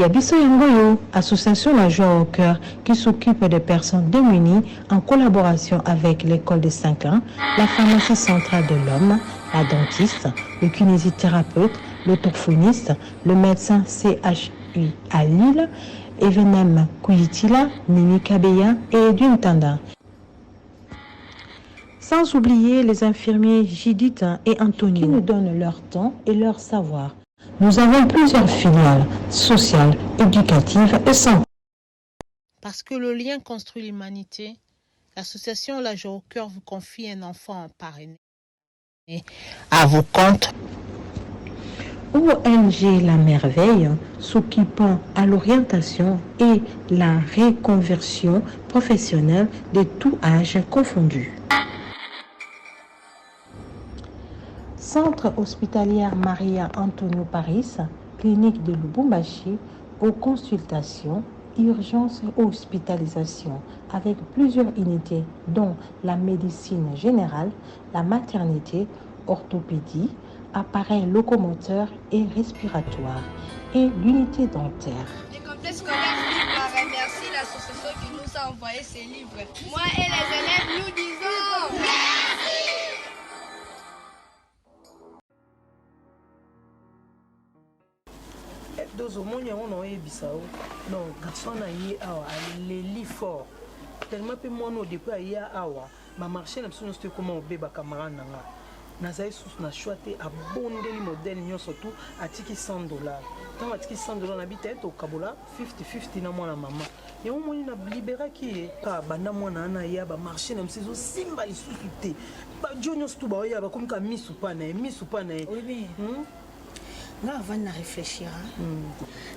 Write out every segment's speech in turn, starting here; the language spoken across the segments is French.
Yabiso Yangoyo, association La Joie au Cœur, qui s'occupe des personnes démunies en collaboration avec l'école de 5 ans, la pharmacie centrale de l'homme, la dentiste, le kinésithérapeute, l'orthophoniste, le médecin CHU à Lille, Evenem Kouitila, Nini Kabeya et Edwin Tanda. Sans oublier les infirmiers Judith et Anthony qui nous donnent leur temps et leur savoir. Nous avons plusieurs filiales sociales, éducatives et santé. Parce que le lien construit l'humanité, l'association La Joie au Cœur vous confie un enfant parrainé à vos comptes. ONG La Merveille, s'occupant à l'orientation et la reconversion professionnelle de tout âge confondu. Centre hospitalier Maria Antonio Paris, clinique de Lubumbashi, aux consultations, urgences et hospitalisation, avec plusieurs unités dont la médecine générale, la maternité, orthopédie, appareils locomoteurs et respiratoires, et l'unité dentaire. Les complexes scolaires libre remercie l'association qui nous a envoyé ces livres. Moi et les élèves, nous disons merci. Dozo monya on a bisao non garçon na yi awa les lits forts tellement peu moi no depuis ya awa ma marché na biso c'était comment obeba camarade nanga na zai sous na choité abondeli modèle nyo surtout atiki $100 tant atiki $100 na bitete au kabola 50-50 na mwana mama ya omoni na libéra ki ka banda mwana na ya ba marché na biso simba lisusu te ba jonyo stu ba ya ba komika misu pana oui nga avant na réfléchir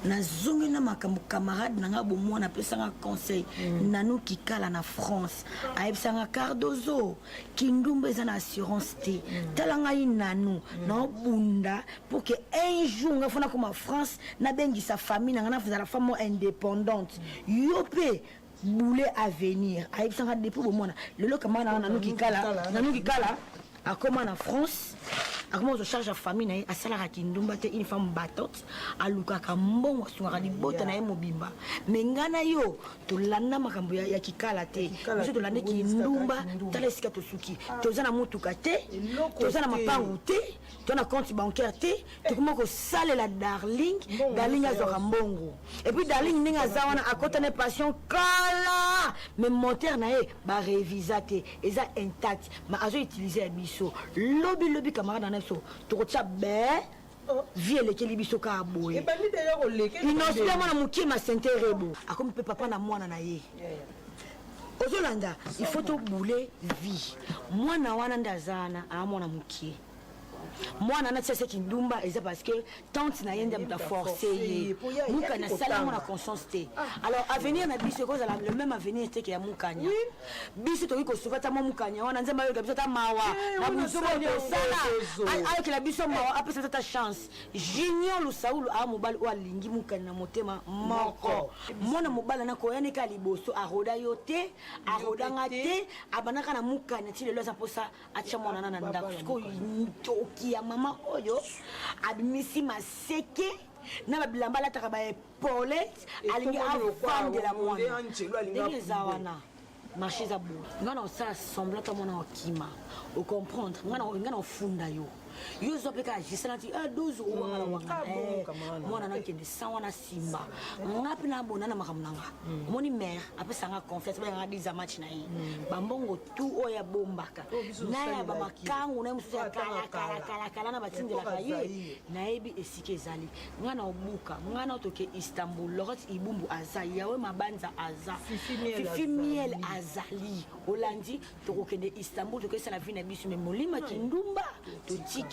na zongi na makambo camarade na nga bomo na pesanga conseil nanu ki kala na France aibsanga Cardozo kindumba eza na assurance te talanga inanu na bunda pour que un jour nga fona comme France na bengi sa famille na nga na la femme indépendante yopé boulé à venir aibsanga depuis bomo na lelo kamana nanu ki kala a comment en France akoma charge ya famille na ye asalaka kindumba te une femme battante alukaka mbongo asungaka libota na ye mobimba me ngai na yo tolanda makambo ya kikala te biso tolande kindumba tala esika tosuki toza na motuka te toza na mapangu te toza na compte bancaire te tokoma kosalela darling azwaka mbongo epuis darling ndenge aza wana akota na passion kala me moteur na ye barevisa te eza intact ma azoutilize ya biso lobi camarade na biso tokotia be vie elekeli biso kaka boye inosila mwana mokie masentere ebo akomi mpe papa na mwana na ye ozolanda il faut tobule vie mwana wana nde aza wana aa mwana mokie mwana na tia seki ndumba eza parce que tante na ye nde moto aforce ye mukanya asala mona conscience te alors avenir na biso ekozala le même avenir te ke ya mukanya biso tokoki kosuka ta mwa mukanya wana nzembe ayoka biso ta mawa na buzoboni osala ayokela biso mawa apesa ta chance junior lusaulu aa mobali oyo alingi mukanya na motema moko mwana mobali na koyaneka liboso aroda yo te arodanga te abanaka na mukanya ti lelo aza mposa atia mwana na ndako sikoyo ya mama oyo abimisi maseke na babilamba alataka baepolete alingi avandela mwana ndenge eza wana marché eza boye ngai na osala semblant ta mwana okima ocomprendre ngai na ofunda yo yo ozwa mpe kaka gisela nti dozo owangala mwana nakende sa wana simba nga mpe nabona na makambo nanga omoni mare apesanga confiance bayanga diza match na ye bambongo tu oyo abombaka na ya bamakangu na ye mosusu ya kala na batindelaka ye nayebi esika ezali nga na obuka nga na otoke istanbul lorette ibumbu aza yawe mabanza aza fifi miel azali olandi tokokende istanbul tokesala vi na biso me molima kindumba totiki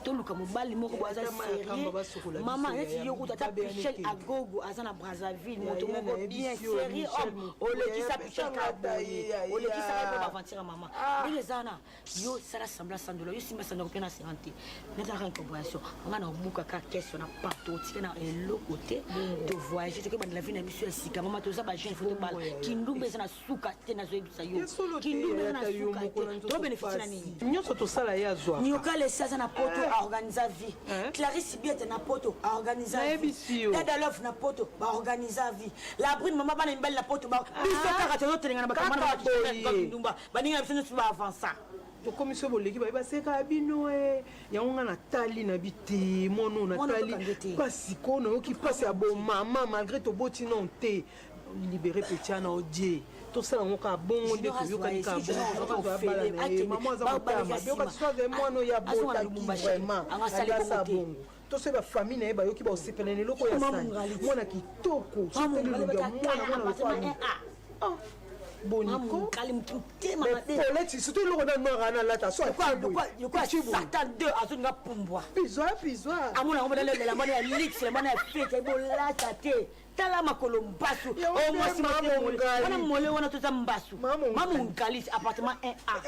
toluka mobali moko boaza sérieux mama neti yokuta ata pichel agogo aza na brazzaville moto moko bien sérieux homme olekisa pichel kaboye olekisa pe baventure mama ndenge eza wana yo sala semblant sandola yo simba sandola mpe na santé netaka incompréhension nga na obuka ka question na pato otike na eloko te tovoyage toke bandela vi na biso ya sika mama toza bajeune faut tobala kindumba eza na suka te nazoyebisa yo kindumba eza na suka te tobénéficie na nini nyonso tosala ye azwa niokalesi aza na poto aorganiza vie Clarisse Biette na poto aorganiza vie Dada Love na poto baorganiza vie la brune mama bana mbali na poto ba biso kaka tozotelenga na bakamana bakindumba baninga biso nyonso baavansa tokomiso boleki bayebaseka bino yango nga natali na bite mono natali pasi ko nayoki pasi ya bomama malgré toboti non te libéré petia na odie tosala ngo ka bongo nde toyokanika bongo mama aza motama biyoka soave mwana ya botaki vraiment alasa bongo toso bafamille na ye bayoki baosepelana eloko ya sani mwana kitoko sopelelonga mwana boniko poleti surtout eloko na noir na lata so satan 2 azoninga pumbwa pizwa amona ngo badalela mwana ya lix le mwana ya fete bolata te tala makolo mbasu o mwasi wana mole wana toza mbasu mama ungalisi appartement 1A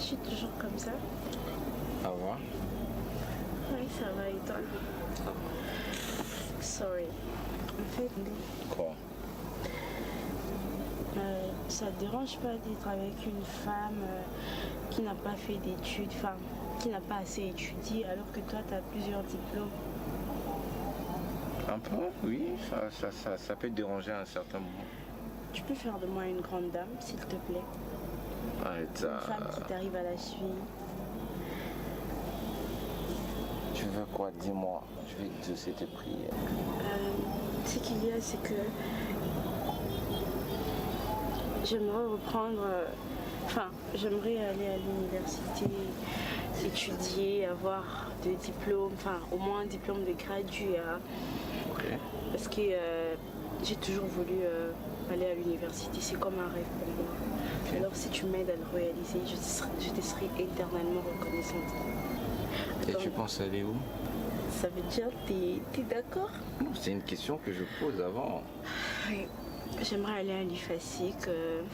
Je suis toujours comme ça. Ça va? Oui, ça va et toi? Ça va. Sorry. En fait, quoi? Ça te dérange pas d'être avec une femme qui n'a pas fait d'études, enfin, qui n'a pas assez étudié, alors que toi, tu as plusieurs diplômes? Un peu, oui. Ça peut te déranger à un certain moment. Tu peux faire de moi une grande dame, s'il te plaît? Arrête ça. Une femme qui t'arrive à la suite. Tu veux quoi? Dis-moi. Je vais exaucer tes prières. Ce qu'il y a, c'est que j'aimerais reprendre... Enfin, J'aimerais aller à l'université, étudier, avoir des diplômes, enfin au moins un diplôme de gradué. Ok. Parce que j'ai toujours voulu aller à l'université, c'est comme un rêve pour moi. Okay. Alors si tu m'aides à le réaliser, je te serai éternellement reconnaissante. Et tu penses aller où? Ça veut dire, t'es d'accord? Non, c'est une question que je pose avant. Oui. J'aimerais aller à l'IFASIC,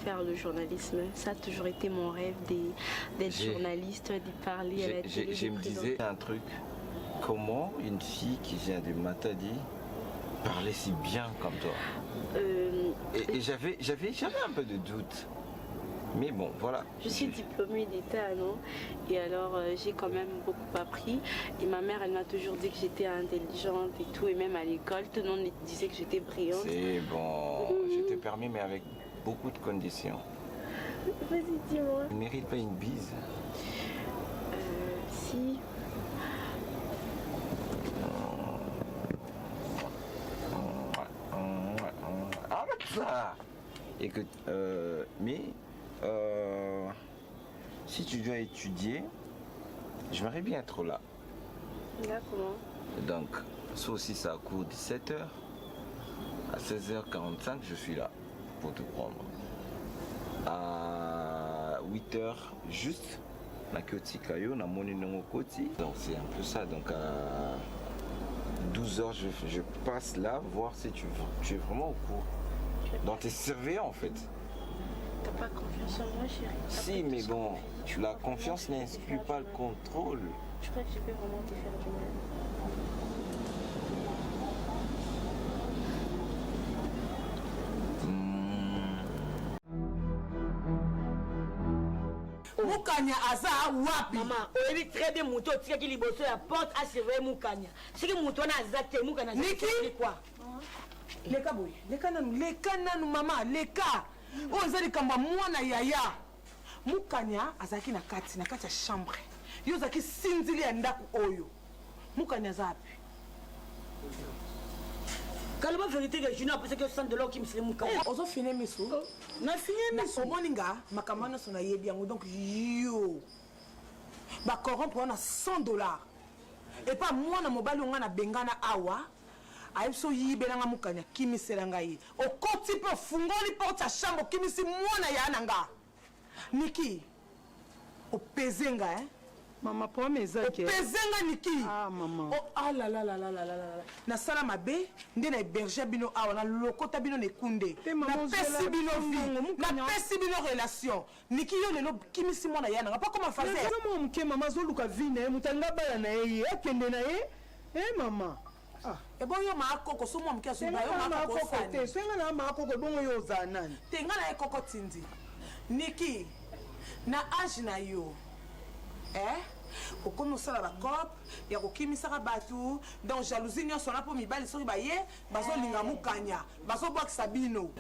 faire le journalisme. Ça a toujours été mon rêve d'être journaliste, de parler à la télé. Je me disais un truc. Comment une fille qui vient de Matadi parlait si bien comme toi? Et j'avais un peu de doute. Mais bon, voilà. Je suis diplômée d'État, non? Et alors, j'ai quand même beaucoup appris. Et ma mère, elle m'a toujours dit que j'étais intelligente et tout. Et même à l'école, tout le monde disait que j'étais brillante. C'est bon, je t'ai permis, mais avec beaucoup de conditions. Vas-y, dis-moi. Tu ne mérites pas une bise? Si. Arrête ça! Écoute, mais si tu dois étudier, j'aimerais bien être là. Là, comment? Donc, ça aussi, ça court 17h. À 16h45, je suis là pour te prendre. À 8h, juste, na Koti Kayo, na Moninongo Koti. Donc, c'est un peu ça. Donc, à 12h, je passe là, voir si tu es vraiment au cours. Donc, tu es surveillant en fait. T'as pas confiance en moi, chérie? Si, mais bon, la confiance n'exclut pas le contrôle. Je crois que je peux vraiment te faire du mal. Mukanya aza wapi? Maman, oyebi très bien moto tikaki liboso ya porte a surveiller Mukanya. Siki moto na aza te Mukanya. Niki quoi? Leka boy, leka nanu mama, leka. O zali kamba mwana yaya. Mukanya azaki na kati ya chambre. Yo zaki sinzili ya ndaku oyo. Mukanya zapi? Kalaba vérité que je n'ai pas que $100 qui me serait Mukanya. Ozo fini miso. Na fini miso. Omoninga makamano sona yebi yango donc yo. Ba corrompre na $100. Et pas mwana mobali nga na bengana awa. Aïpso yibelanga Mukanya kimiselanga ye. Okoti pe fungoli porte ya chambre kimisi mwana ya nanga. Niki. Opezenga Mama pour mes amis. Opezenga Niki. Ah maman. Oh ah la la la la la la la. Na sala mabe nde na berger bino awa na lokota bino ne kunde. Na pesi bino vie. Na pesi bino relation. Niki yo lelo kimisi mwana ya nanga. Pas comment faire. Comment mke mama zoluka vine mutanga bala na ye akende na ye. Maman. Ah, et bon yo ma koko so mo mke so ba yo ma koko te. Senga na ma koko bongo yo za nani. Tenga na koko tindi. Niki na age na yo. Okono sala ba cop ya kokimisa ka batu donc jalousie nyonso na po mibali soki baye bazolinga Mukanya bazobwakisa bino.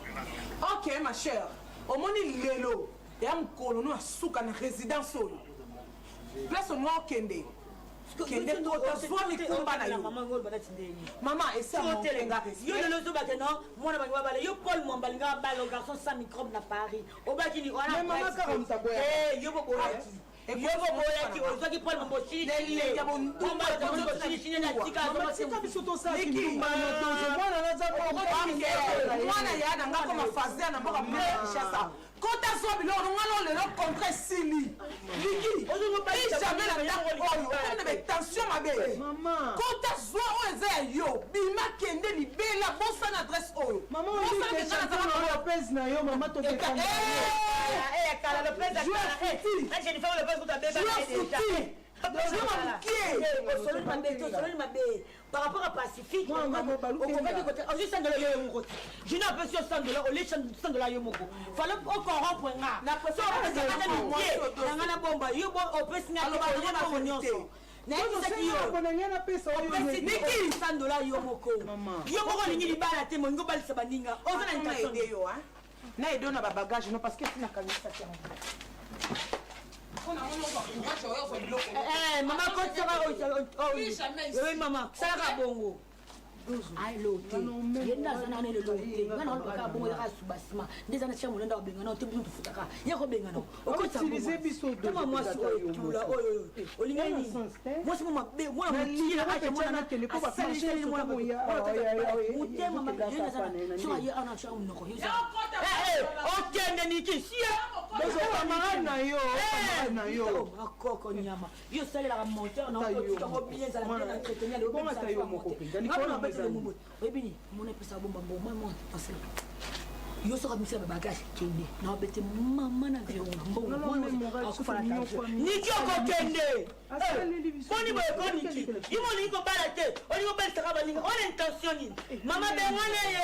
OK ma chère, omoni lelo ya mkolo no asuka na résidence oyo. Place no okende. Kende to zwa mikumba na yo. Maman essa mon tenga. Yo le zo bateno, mwana bangwa bale yo Paul Mwambalinga balo garçon sans microbe na Paris. Obaki ni ona. Mais maman ka mta boya. Yo boboya. Yoko boya ki ozaki Paul Mwamboshi. Ya bontumba ya bontumba chini na tika zo sika bisoto sa kimba na dozo mwana na za ko mwana ya na ngako mafazia na mboka mshasa. Kota so bilo ngalo le contre sili. Liki. Ozo ba jamais la tango oyo. On avait tension mabe. Maman. Kota so o eza yo. Bima kende libela bosa na adresse oyo. Maman on dit que ça na Lopez na yo maman to te kanda. Kala Lopez na kala. Na Jennifer Lopez ko ta beba déjà. Par rapport à Pacifique, je n'ai pas sur $100, au lieu de $100 Yomoko. Fallait encore corrompre un la pression de bomba, yo on peut signer la communion. $100 Yomoko. Yomoko ni libala te mongo bal sabaninga. On a une idée yo hein. Na edo na ba bagage non parce que tu na kanisa tiens. Maman, quand tu seras oui, maman, ça va bongo. Aïe, l'autre. Il y a des gens qui ont l'autre. Il y a des gens qui ont l'autre. Des gens qui ont l'autre. Des gens qui ont l'autre. Il y a des gens qui ont l'autre. Moi, yo soka misa bagage kende na obete mama na vion mbongo niki okokende boni boye koniki imo niko bala te oliko bala saka balinga on intention nini mama bengane ye.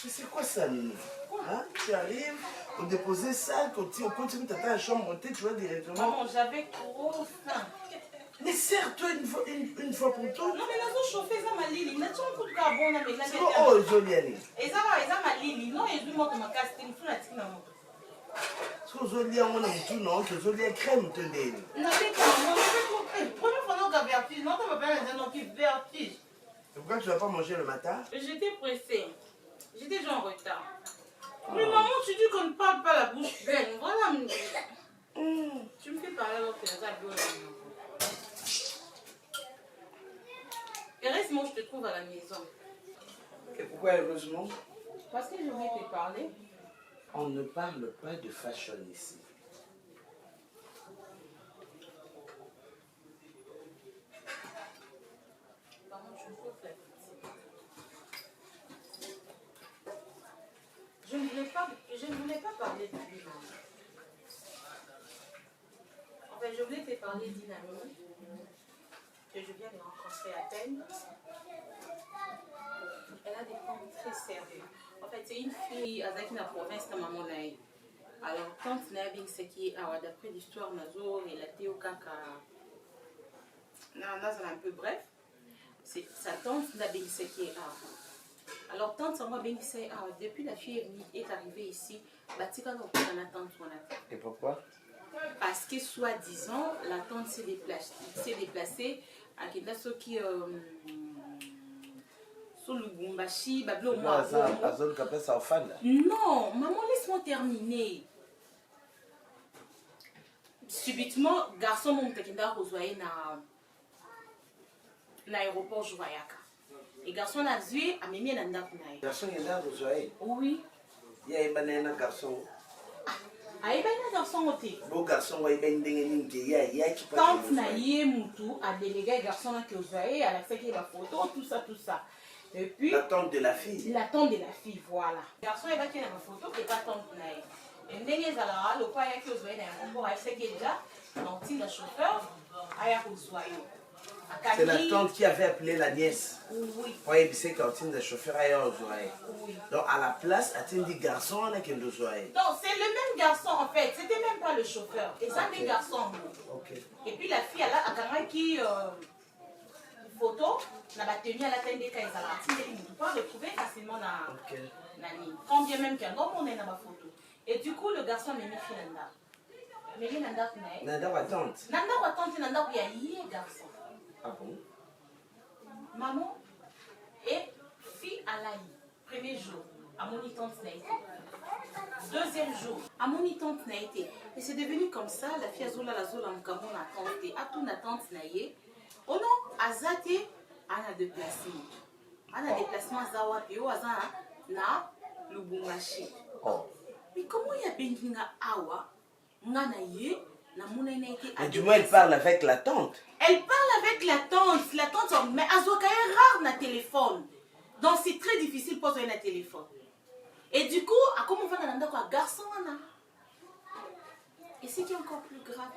C'est quoi ça, Nino? Hein? Tu arrives, on déposait ça, on continue, t'attends la chambre montée, tu vois directement. Maman, j'avais trop faim. Mais serre-toi une fois pour tout. Non, mais là, je chauffais ça, ma lili. N'a-tu un coup de carbone, mais là, oh, joli, Annie. Et ça, ma lili. Non, et je monte ma casse, c'est une fois, la moto. So joli, on a tout, non, que joli, crème, te l'est. Non, mais comment? Première fois, on a vertige. Non, ça m'a pas un nom qui vertige. Pourquoi tu vas pas manger le matin? J'étais pressée. J'étais déjà en retard. Mais maman, tu dis qu'on ne parle pas la bouche pleine. Voilà. Tu me fais parler alors que ça doit. Et reste, moi, je te trouve à la maison. Et pourquoi heureusement? Parce que je voulais te parler. On ne parle pas de fashion ici. Maman, tu me fous la petite. Je ne voulais pas parler de lui, maman. En fait, je voulais te parler d'une amie que je viens de rencontrer à peine. Elle a des points très sérieux. En fait, c'est une fille avec la province de maman Naï. Alors, quand Nabing Seki, d'après l'histoire, Nazo et la Théo Kaka, un peu bref, c'est sa tante Nabing Seki. Alors, tante Sama Bengise, depuis la fille est arrivée ici, Batika n'a pas tante. Et pourquoi? Parce que, soi-disant, la tante s'est déplacée à Kindaso qui. Sur le Bumbashi, Bablo, moi. Non, maman, laisse-moi terminer. Subitement, garçon, mon Tekinda rejoint dans l'aéroport Jouayaka. Et garçon a vu à Mimi Nanda Kunaï. Garçon, il a rejoint. Oui. Il y a un garçon. Ah, il y a un garçon au thé. Beau garçon, il y a qui passe. Quand Naïe Moutou a délégué le garçon qui a joué, elle a fait la photo, tout ça, tout ça. Et puis. La tante de la fille. La tante de la fille, voilà. Le garçon, il va faire la photo et pas tante Naïe. Et Ndenge Zalara, le père qui a joué dans l'aéroport, elle fait déjà, l'anti le chauffeur, elle a rejoint. C'est la tante qui avait appelé la nièce. Oui. Pour éviter quand le chauffeur a rejoint. Oui. Donc à la place, elle a dit garçon qui a rejoint. Donc c'est le même garçon en fait, c'était même pas le chauffeur. Et ça, des garçons. Ok. Et puis la fille, elle a quelqu'un qui photo, n'a pas tenu à la tête des cas, elle a pas retrouver facilement la ligne. Quand bien même qu'un homme, on est dans ma photo. Et du coup, le garçon m'a mis Nanda. Mais Nanda, Nanda wa tante. Nanda wa tante, Nanda wa yé garçon. Ah bon? Maman et fille à la premier jour, à mon tante n'a été. Deuxième jour, à mon tante n'a été. Et c'est devenu comme ça, la fille Azola, la Zola, Mkamon a tenté, à tout na tante n'a été. Oh non, Azate, on a déplacement. On a déplacement Zawa, et au hasard, na Lubumbashi. Oh. Mais comment il y a Benginga Awa, Nanaye, na Mounaïna été. Mais du moins, elle parle avec la tante. Elle parle avec la tante. La tante, mais Azoka est rare na téléphone. Donc c'est très difficile pour jouer na téléphone. Et du coup, à comment on va dans un garçon, et ce qui est encore plus grave,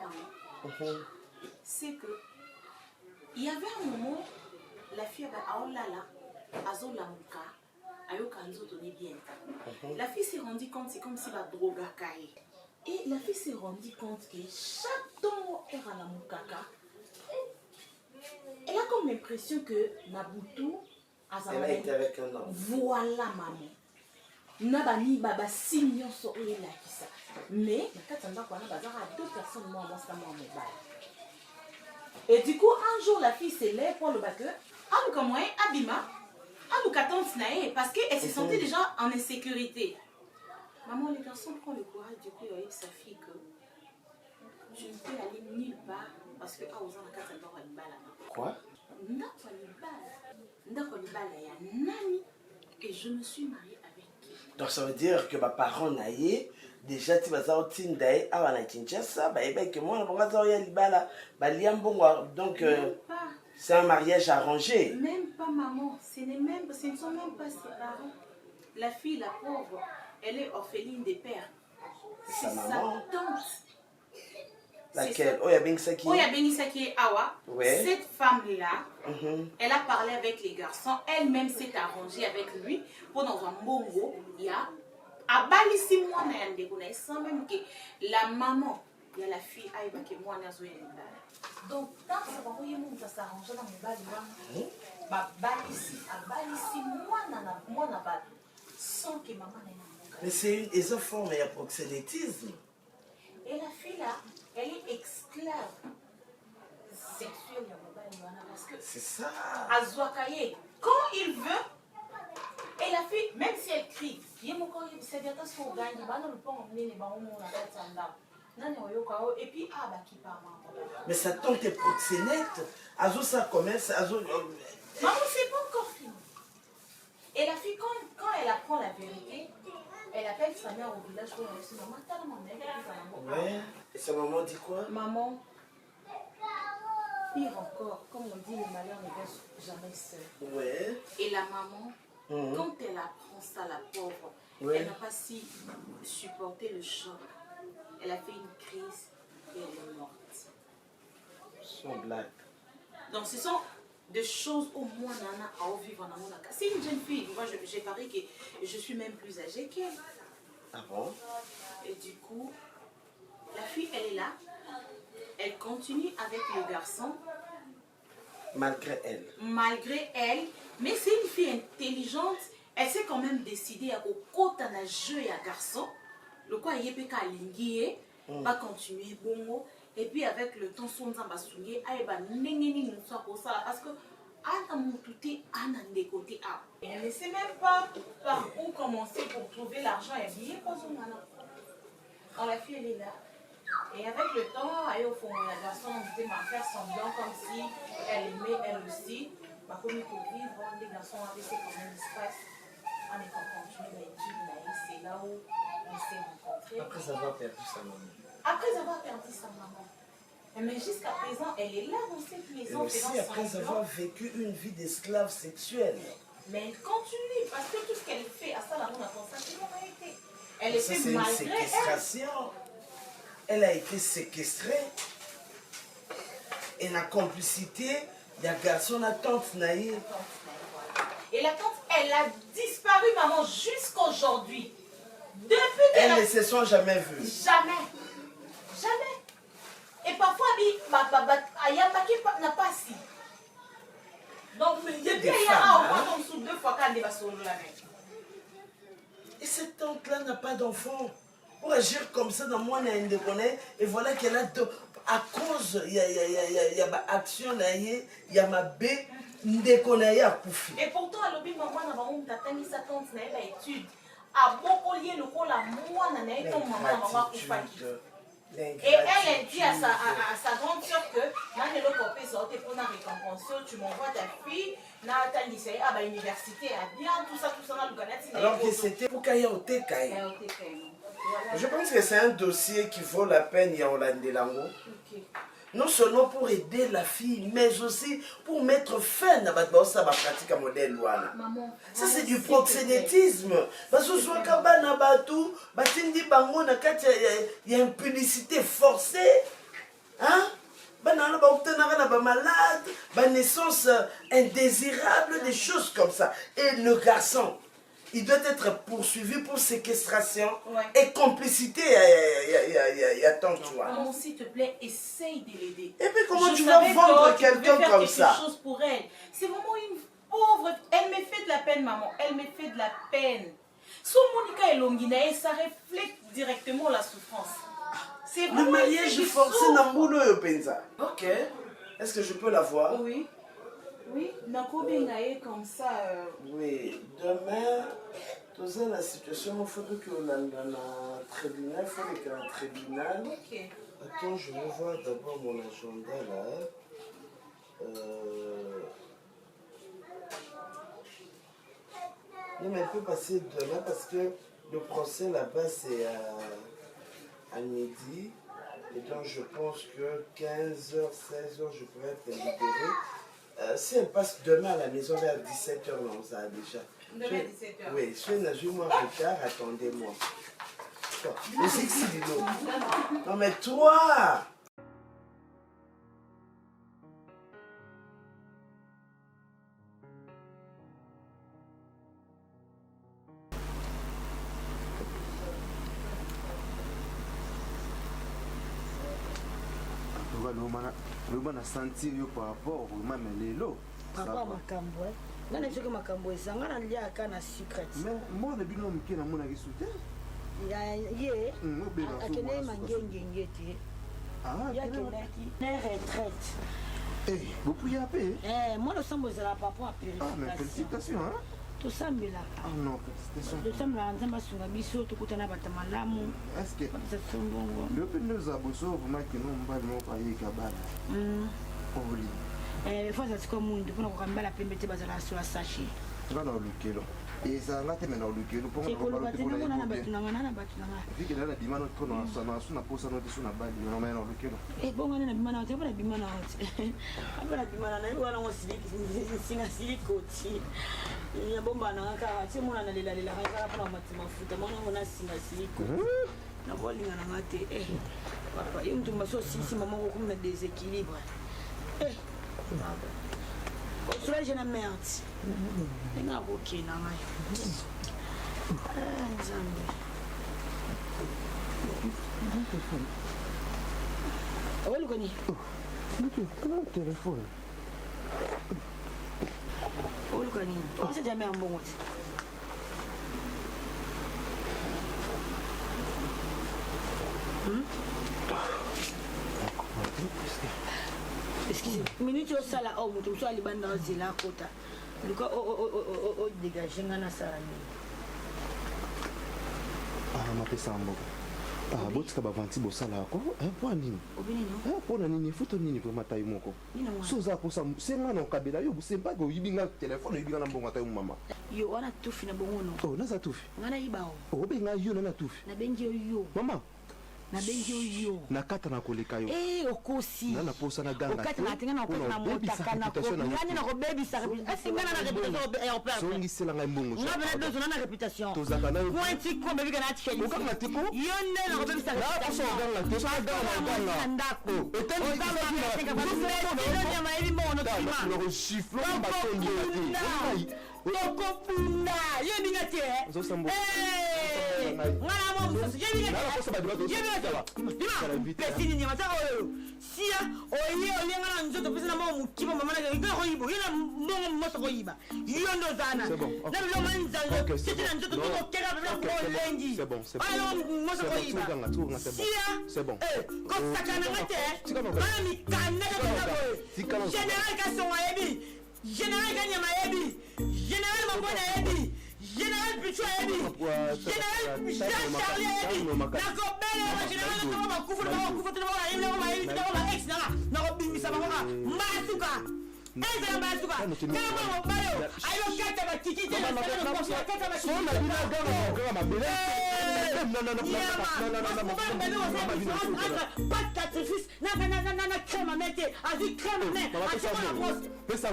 c'est que il y avait un moment, la fille a Aolala, Azola Mouka, Ayoka Nzo donné bien. La fille s'est rendue compte, c'est comme si la drogue a caillé. Et la fille s'est rendue compte que chaque temps elle a la moukaka, elle a comme l'impression que Nabutu Elle a été avec un homme. voilà maman. Nabani baba signon so oye la kisa. Mais la katanda kwa na bazar à 2 personnes moi moi ça moi mobile. Et du coup un jour la fille s'est lève pour le batteur. Ah comment Abima. Ah tante nae parce qu'elle se sentait déjà en insécurité. Maman les garçons prend le courage du coup avec sa fille que je ne peux aller nulle part parce que ah aux la katanda kwa libala. Quoi? Et je me suis mariée avec qui? Donc ça veut dire que ma parent naïe déjà tu vas au Tindaï à la Kinshasa bah et que moi on va à Libala bah liambongo donc c'est un mariage arrangé. Même pas maman, ce ne sont même pas ses parents. La fille, la pauvre, elle est orpheline des pères. C'est sa tante. Laquelle? Oya Benisaki. Oya Benisaki Awa. Ouais. Cette femme-là, elle a parlé avec les garçons. Elle-même s'est arrangée avec lui pour dans un bongo. Il y a abali 6 mois sans même que la maman, il y a la fille Aïba qui est moi donc tant que ça va vous ça s'arrange dans mon bali bah balisi abalisi moi na bali sans que maman n'ait. Mais c'est une forme de proxénétisme. Et la fille là, elle est esclave sexuelle parce que c'est ça. Azwakaye, quand il veut, et la fille, même si elle crie, c'est bien parce qu'on gagne, le pont emmener les barons la tête et puis qui parle. Mais sa tante est proxénète. Azo ça commerce, Azo. Maman, c'est pas encore fini. Et la fille, quand elle apprend la vérité, elle appelle sa mère au village pour elle dit maman, t'as la maman. Ouais. Et sa maman dit quoi? Maman, pire encore, comme on dit, le malheur ne reste jamais seul. Ouais. Et la maman, quand elle apprend ça, la pauvre, elle n'a pas si supporté le choc. Elle a fait une crise et elle est morte. Son blague. Donc ce sont des choses au moins Nana à vivre en amour. C'est une jeune fille. Moi j'ai parié que je suis même plus âgée qu'elle. Ah bon? Et du coup, la fille elle est là. Elle continue avec le garçon. Malgré elle. Malgré elle. Mais c'est une fille intelligente. Elle s'est quand même décidée à côté d'un jeu et un garçon. Le quoi il est pas lingué, va continuer bongo et puis avec le temps son zamba soulier aiba nengeni nous pour ça parce que ana mututé ana décoté a. Elle ne sait même pas par où commencer pour trouver l'argent et bien pas son mana. Alors la fille elle est là et avec le temps elle au fond la garçon était m'a faire semblant comme si elle aimait elle aussi ma comme pour vivre les garçons avaient ces quand même espace on est continué l'étude c'est là où on s'est rencontrés. Après avoir perdu sa maman. Après avoir perdu sa maman. Mais jusqu'à présent, elle est là dans cette maison. Et aussi après avoir vécu une vie d'esclave sexuelle. Mais elle continue parce que tout ce qu'elle fait, à ça, là, on a pensé qu'elle aurait été. Elle ça, était malgré une séquestration. Elle a été séquestrée. Et la complicité, il y a garçon, la tante Naïe. Et la tante, elle a disparu, maman, jusqu'aujourd'hui. Depuis elles ne se sont jamais vues. Jamais. Jamais. Et parfois, il y a qui n'a pas si. Donc, depuis il y a sous 2 fois qu'elle va sur la main. Et cette tante-là n'a pas d'enfant. Pour agir comme ça dans moi, et voilà qu'elle a à cause, il y a ma action, il y a ma baie, et pourtant, à l'objet, maman, on a mis sa tante, elle a étude. A beaucoup lié le rôle à moi, et elle dit à sa grande soeur que pour la récompense, tu m'envoies ta fille, à lycée, à l'université, à bien, tout ça, alors que c'était pour qu'il y ait au Je pense que c'est un dossier qui vaut la peine, il y a Hollande Lango. Non seulement pour aider la fille, mais aussi pour mettre fin à la pratique à modèle. Ça, c'est du proxénétisme. Parce que il y a une publicité forcée. Hein? Malade, naissance indésirable, des choses comme ça. Et le garçon, il doit être poursuivi pour séquestration Ouais. et complicité. Il y a tant, tu vois. Maman, s'il te plaît, essaye de l'aider. Et puis comment Je tu vas savais vendre que tu pouvais quelqu'un faire comme quelque ça? chose pour elle. C'est vraiment une pauvre. Elle me fait de la peine, maman. Elle me fait de la peine. Sous Monica et Longina, ça reflète directement la souffrance. C'est Le vraiment mariage une forcé souffre. dans boulot, Penza. Ok. Est-ce que je peux la voir? Oui. Oui, Nakobengaye comme ça. Oui. Demain, dans la situation, il faudrait qu'on ait un tribunal. Il faudrait qu'il y ait un tribunal. Ok. Attends, je vais voir d'abord mon agenda là. Non, mais elle peut passer demain parce que le procès là-bas c'est à midi. Et donc je pense que 15h, 16h, je pourrais être libérée. Si elle passe demain à la maison vers 17h, non, ça a déjà. Demain à 17h. Oui, je suis dans un mois retard, attendez-moi. Mais c'est ici, dis-nous. Non, mais toi! loba na sentir yo par rapport vraiment mais lelo papa makambo ngana soki makambo ezanga na liaka na secret mwana bino moke namonaki su te ye akende mangengenge te yakendaki na retraite bopuya mpe mwana osambo ezala papa mais félicitations tosambelaka non félicitations tosambelaka nzambe asunga biso tokutana bato malamu bapesa mbongo yo mpe nde ozala boso vraiment kino mobali moko ayeka bana oli fo azala sika mundu mpona kokambala pembe te bazala so asache nga na olukelo ezalanga te me na olukelo ekoloba te nangona na bato nanga na bato nanga efikela na bima mpona su na posano te su na bali namaya na olukelo ebongane na bima na te mpo na bima na te ape na bima na nayebi wana ngo singa silikoti yabomba nanga kaka ti mona na lelalelaka kaka mpona mati mafuta mona ngo na singa silikoti nakolinga nanga te papa ye mutu mbaso osisima moko komi na déséquilibre soulage na merde ndenge akokenda ngai nzambe okolukani telefone okolukani okisa jambe ya mbongo te excuse minute osala o moto mosu alibanda ozela akota luka odégage nga nasala nini mapesa mboko botika bavanti bosala ako mpo nini mpona nini efuto nini vraimen tayo moko so oza kosa senga na okabela yo sempaki oyibi nga telefone oyibi nga na mbongo atayo mama yo wana tufi na bongo no naza tufi nga nayiba o obenga yo nana tufi nabengi yo mama nabengi yo nakata na koleka yo okosi na posa na ganga okati na tenga na okati na motaka na ngani na kobebisa asingana na réputation aéroport songisela ngai mbongo nga bena besoin na réputation tozaka na pointi ko bebika na tcheli okanga tipo yo nde na kobebisa réputation ganga te pa ganga ndako etali nyama yebi mbongo notima loko chiflo batondi tokopunda yebinga te ngana mo mususu pesini nyama saka oyo sia oye oyenga na nzoto pesi na mo mokiba mama na koyiba yo na mbongo moso koyiba yo ndo ozana na bilo manzango siti na nzoto tokokeka pepela kolengi alo moso koyiba sia kosakananga te bana mikandaka konakoye général kasongo yebi général kanyama yebi général mabona yebi général Pichu yebi général Jean Charlie yebi nakobela général nakoma bakufu tena yebi nakoma yebi nakoma ex nakobimisa bangoka mbasuka ezala mbasuka kama mobalo ayokata bakiki te pas de sacrifice na crème à mettre avec crème à mettre à ce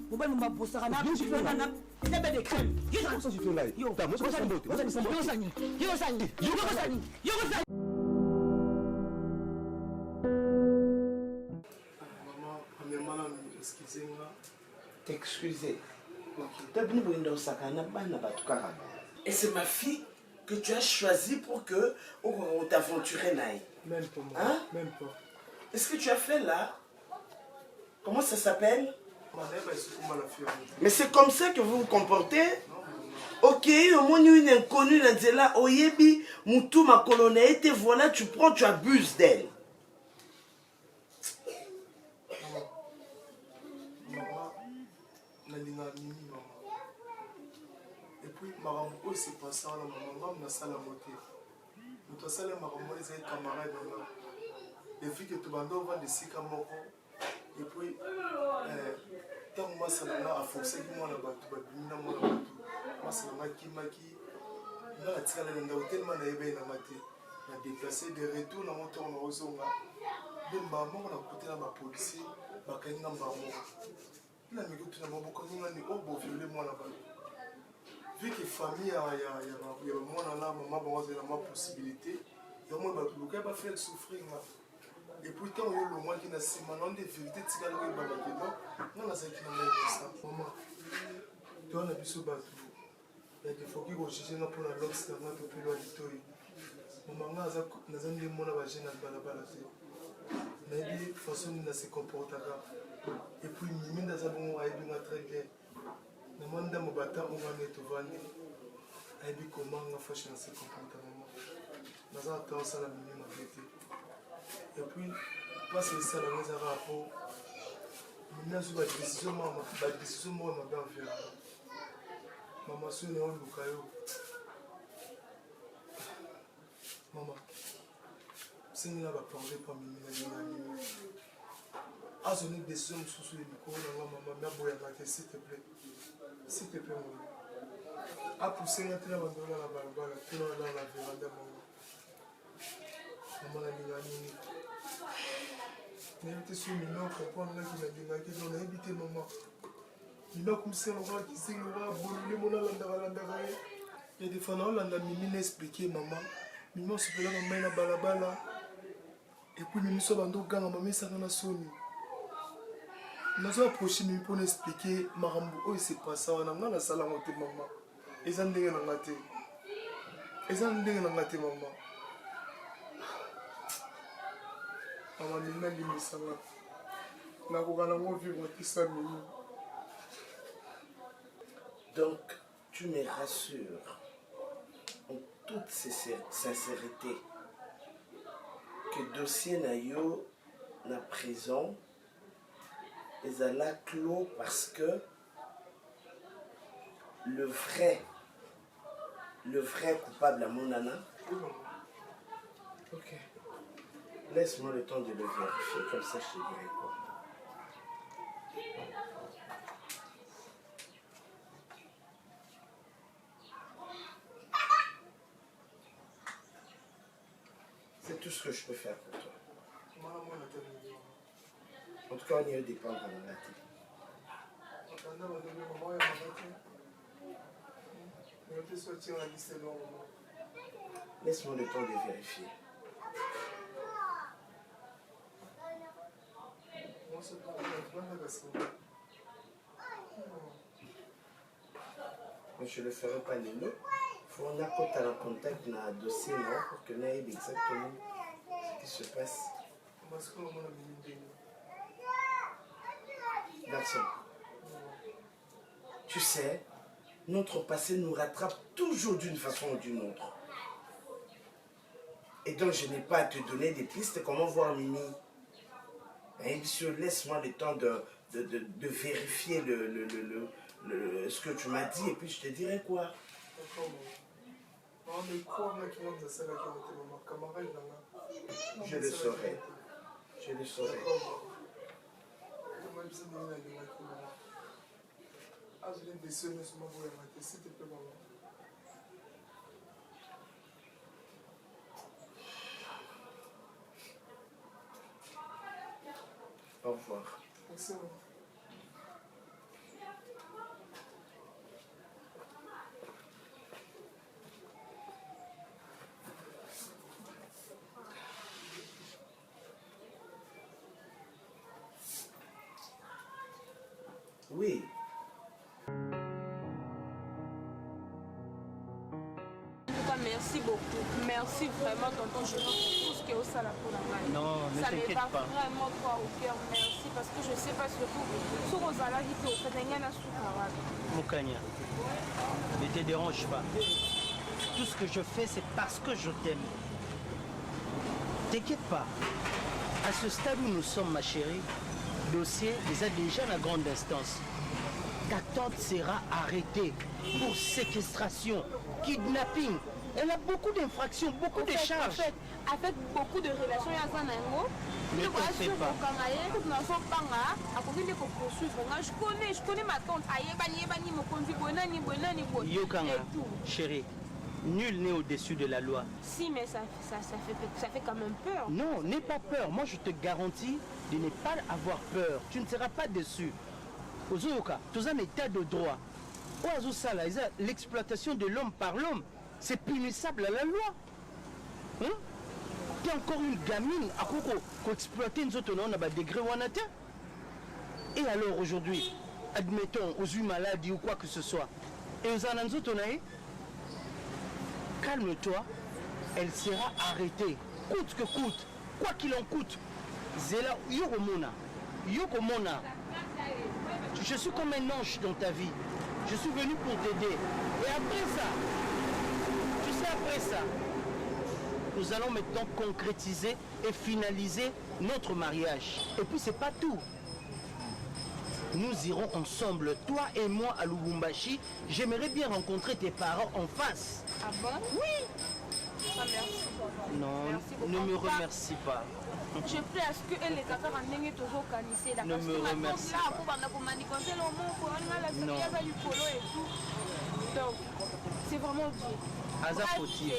mobile mba bosaka na nebe de crème Excusez. Et c'est ma fille que tu as choisie pour que on t'aventurer naï. Même pour moi. Hein? Même pas. Est-ce que tu as fait là? Comment ça s'appelle? Mais c'est comme ça que vous vous comportez? Ok, au moins une inconnue, là, Oyebi, Moutou, ma colonne, te voilà, tu prends, tu abuses d'elle. Et puis, marambo aussi passé à la maman, na sala moté. Nous t'as salé marambo les camarades là. Les filles que tu bandes vont de sika moko. Et puis, tant moi ça n'a a forcé que moi la batu, babina moi la batu. Moi ça n'a qui maki. Là la tika la tellement na ebe na maté. Na déplacé de retour na moto na ozonga. De maman on a côté la policier, bakanga maman. Il a mis tout na maboko ni ngani obo violer moi la batu. Vu que famille a moi là maman bon c'est la possibilité et moi bah tout le cas va faire souffrir et pourtant il y a le moins qui n'a si maintenant des vérités tika le ba ba non là c'est qui n'a pas ça maman toi on a biso ba tout il y a des fois qui vont chercher na pour la lox na to plus loin du maman na za ndi mona ba jeune na bala te na dit façon na se comporter et puis mimi ndaza bon a bien très bien. Je me demande si je suis comment on fait dans ce comportement. Je suis en train de et puis, parce que ça, dans les rapports, je suis en décision, je suis en maman, je suis en maman, si nous n'avons pas parlé par Mimi, ah, je n'ai pas décision sous le micro, maman, s'il te plaît. S'il te plaît, maman. A poussé la télé dans la balabala, tout dans la véranda, maman. Maman l'a dit, n'invite sur le nom, comprendre là qu'il a dit, on a invité maman. Il a comme ça, on va qui s'est brûlé, mon landara. Il y a des fois, on a Mimi expliqué, maman. Mimi, se fait là, maman, la balabala. Et puis, Mimi, so bando gang, maman, ça n'a sonné. Je suis approché pour expliquer Marambo, oh, c'est pas ça, on a la salle à monter, maman. Ils ont des gens maman. Maman, il m'a dit, mais ça va. On a vivre qui ça, Mimi. Donc, tu me rassures en toute sincérité que dossier Nayo na prison. Ils ont là clos parce que le vrai coupable à mon nana. Ok. Laisse-moi le temps de le vérifier, comme ça je te dirai quoi. C'est tout ce que je peux faire pour toi. En tout cas, on y a eu des plans dans la tête. Laisse-moi le temps de vérifier. Je ne le ferai pas les mots. Il faut qu'on ait contact dans le dossier pour que nous ayons exactement ce qui se passe. Garçon, tu sais, notre passé nous rattrape toujours d'une façon ou d'une autre. Et donc je n'ai pas à te donner des pistes comment voir Mimi. Et laisse-moi le temps de vérifier ce que tu m'as dit et puis je te dirai quoi. Je le saurai. Je le saurai. Au revoir. Merci. Oui. merci beaucoup. Merci vraiment, tonton Géant, pour tout ce qui est au salon pour la main. Non, ne t'inquiète pas. Ça me va vraiment droit au cœur. Merci, parce que je ne sais pas surtout sur Rosala qui peut faire un soukara. Moukania, ne te dérange pas. Tout ce que je fais, c'est parce que je t'aime. T'inquiète pas. À ce stade où nous sommes, ma chérie, dossier est déjà à la grande instance. Ta tante sera arrêtée pour séquestration, kidnapping. Elle a beaucoup d'infractions, beaucoup de charges. Avec beaucoup de relations, il y a un angle. Ne t'en fais pas. Je connais ma tante. Yokanga, chérie, nul n'est au-dessus de la loi. Si, mais ça fait quand même peur. Non, n'aie pas peur. Moi, je te garantis de ne pas avoir peur. Tu ne seras pas déçu. Ozoyoka, tout un état de droit. L'exploitation de l'homme par l'homme, c'est punissable à la loi. Hein? Tu es encore une gamine à exploiter une autre on a des degrés wanata. Et alors aujourd'hui, admettons, aux yeux maladies ou quoi que ce soit, et aux ananzotonae, calme-toi, elle sera arrêtée, coûte que coûte, quoi qu'il en coûte. Zela Yokomona, Yokomona. Je suis comme un ange dans ta vie. Je suis venu pour t'aider. Et après ça, tu sais, après ça, nous allons maintenant concrétiser et finaliser notre mariage. Et puis c'est pas tout. Nous irons ensemble, toi et moi, à Lubumbashi. J'aimerais bien rencontrer tes parents en face. Ah bon? Oui. Ah, merci. Non, merci ne me remercie pas. Je prie à ce que les affaires en ligne toujours organisées. Ne me remercie pas. Non. Donc, c'est vraiment Dieu. Asa fautive.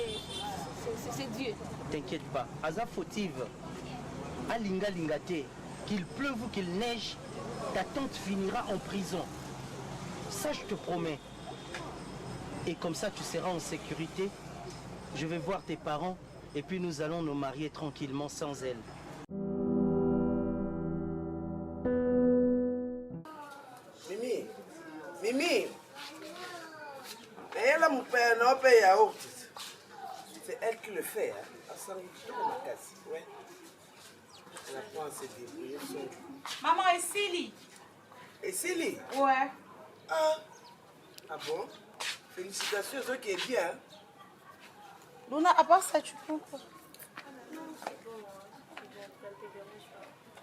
C'est Dieu. T'inquiète pas. Asa fautive. Alinga lingate. Qu'il pleuve ou qu'il neige, ta tante finira en prison. Ça, je te promets. Et comme ça, tu seras en sécurité. Je vais voir tes parents et puis nous allons nous marier tranquillement sans elle. Mimi, Mimi, elle a mon père, non, père yaourt. C'est elle qui le fait, hein. Ouais. Elle apprend à se débrouiller seule. Maman, et Silly? Et Silly? Ouais. Ah bon? Félicitations, c'est qui est bien. Luna, à part ça, tu prends quoi?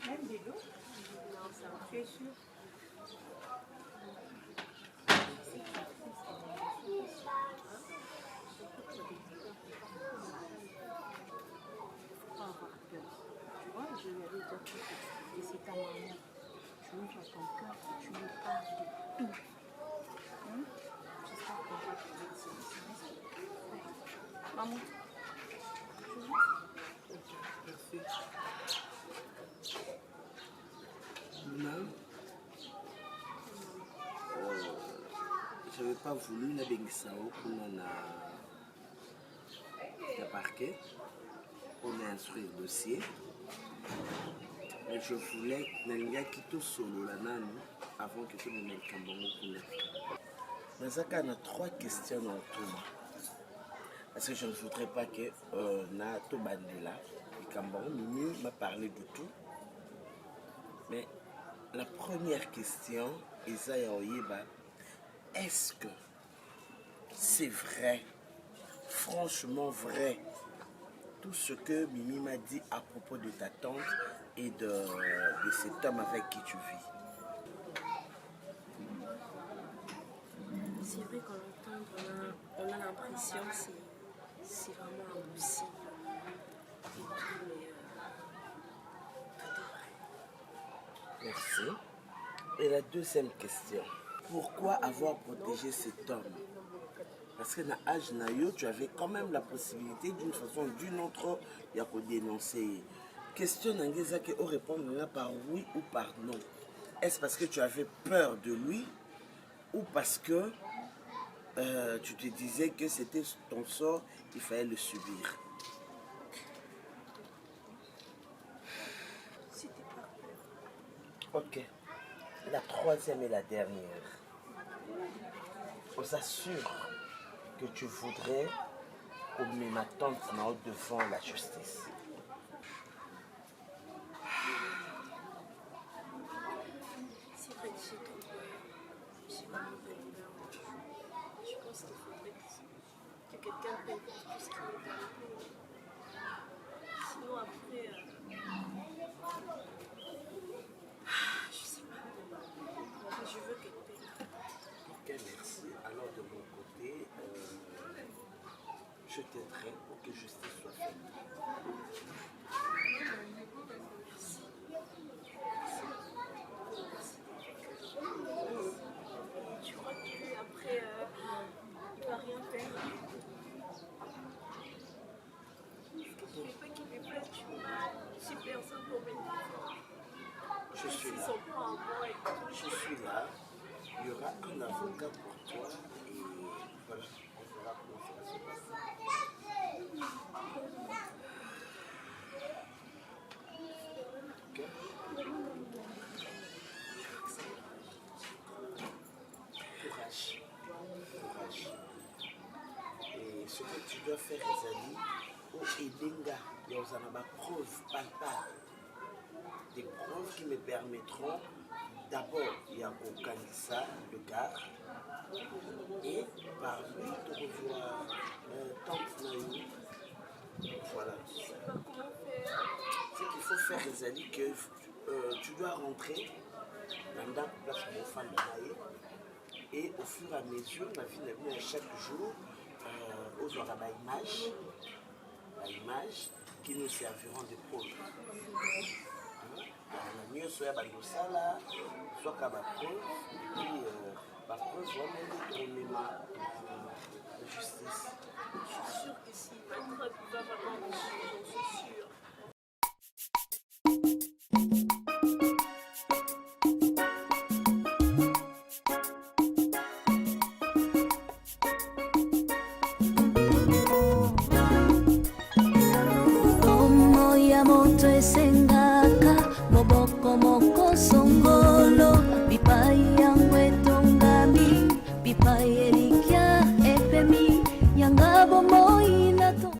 Même des l'eau? Non, ça va. Tu es sûr? Je lui avais dit que c'est ta maman. Tu ouvres ton cœur et tu lui parles de tout. J'espère que je vais trouver une solution. Maman. Merci. Je n'avais pas voulu la Bengisao pour le parquet, pour instruire le dossier. Mais je voulais que tout solo la nanu avant que tout le monde ait Nazaka a 3 questions dans tout. Parce que je ne voudrais pas que Nato Bandela et Kambon Mimi m'a parlé de tout. Mais la première question, Isaiah Oyeba, est-ce que c'est vrai, franchement vrai, tout ce que Mimi m'a dit à propos de ta tante et de cet homme avec qui tu vis? C'est vrai qu'en l'entendre, on a l'impression que c'est vraiment impossible. Et tout, mais tout est vrai. Merci. Et la deuxième question, pourquoi avoir protégé cet homme? Parce que dans l'âge Nayo, tu avais quand même la possibilité d'une façon ou d'une autre de dénoncer. Question n'engage que on répondre par oui ou par non. Est-ce parce que tu avais peur de lui ou parce que tu te disais que c'était ton sort, il fallait le subir? C'était par peur. Ok. La troisième et la dernière. On s'assure que tu voudrais comme ma tante devant la justice. C'est vrai que j'ai trop peur. J'ai vraiment pas peur. Je pense qu'il faudrait que quelqu'un paye pour tout ce qui m'est arrivé. Sinon après... je sais pas. Je veux qu'elle paye. Ok, merci. Alors de mon côté, je t'aiderai pour que justice soit faite. Tu crois que lui, après, il va rien faire? Est-ce que tu ne veux pas qu'il me fasse du mal? J'ai personne pour me défendre. Je suis là. Je suis là. Il y aura un avocat pour toi et voilà, on verra comment ça va se passer. Ok? Courage. Courage. Et ce que tu dois faire, Ezali, pour Edenga, il y a des preuves palpables. Des preuves qui me permettront d'abord, il y a au Kanissa, le gars, et par lui de revoir Tante Naï. Voilà. Ce qu'il faut faire, les amis, que tu dois rentrer dans la place de femme de Naï, et au fur et à mesure, la vie n'a vu chaque jour, aux aura l'image qui nous serviront de preuve. On a mieux soit bandosala, soit qu'à ma preuve, et puis ma preuve va même la justice. Je suis sûre que s'il m'attrape, il va vraiment me juger, j'en suis sûre. Como Yamoto esenga